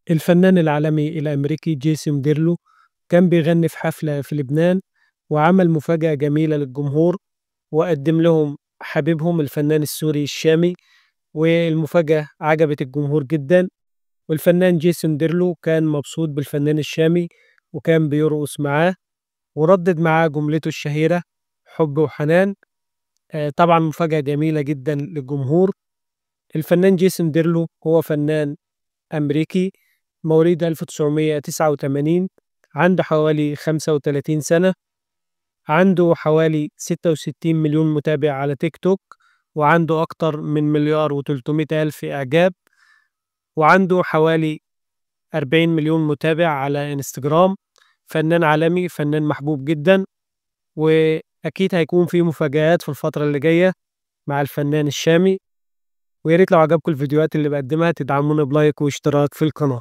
الفنان العالمي الأمريكي جيسون ديرلو كان بيغني في حفلة في لبنان، وعمل مفاجأة جميلة للجمهور، وقدم لهم حبيبهم الفنان السوري الشامي، والمفاجأة عجبت الجمهور جدا. والفنان جيسون ديرلو كان مبسوط بالفنان الشامي، وكان بيرقص معاه وردد معاه جملته الشهيرة حب وحنان. طبعا مفاجأة جميلة جدا للجمهور. الفنان جيسون ديرلو هو فنان أمريكي مواليد 1989، عنده حوالي 35 سنة، عنده حوالي 66 مليون متابع على تيك توك، وعنده أكتر من مليار و300 ألف إعجاب، وعنده حوالي 40 مليون متابع على انستجرام. فنان عالمي، فنان محبوب جدا، وأكيد هيكون في مفاجآت في الفترة اللي جاية مع الفنان الشامي. وياريت لو عجبكم الفيديوهات اللي بقدمها تدعمونا بلايك واشتراك في القناة.